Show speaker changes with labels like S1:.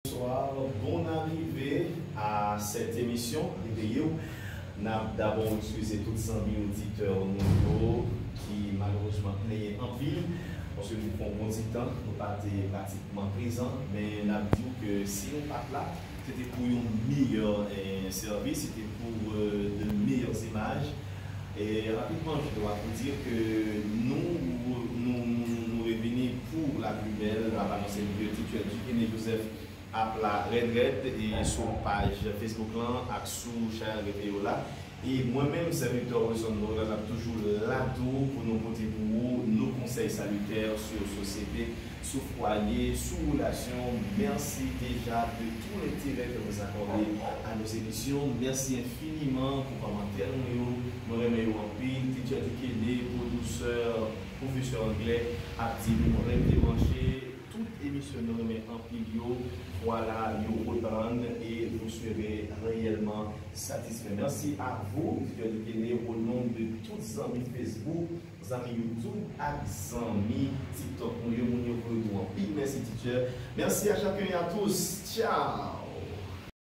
S1: Bonsoir, bonne arrivée à cette émission. Nous avons d'abord excusé tous les amis auditeurs nouveaux qui malheureusement payent en pile parce que nous prenons bon temps, nous pas pratiquement présents, mais nous avons dit que si nous pas là, c'était pour un meilleur service, c'était pour de meilleures images. Et rapidement, je dois vous dire que nous revenons pour la plus belle, la annoncer le titulaire du Kéné Joseph à la Red et sur page Facebook là, sous chaîne vidéo là. Et moi-même, serviteur Wilson Nolan, toujours là pour nous porter pour nos conseils salutaires sur société, sur foyer, sur relation. Merci déjà de tout l'intérêt que vous accordez à nos émissions. Merci infiniment pour commentaires. Nous remercions en pile, teacher du Kéné, professeur anglais, actif, nous remercions toute émission nous remet en pile. Voilà, nous reprendre et vous serez réellement satisfait. Merci à vous, au nom de tous les amis Facebook, les amis YouTube, les amis TikTok. Merci teacher. Merci à chacun et à tous. Ciao.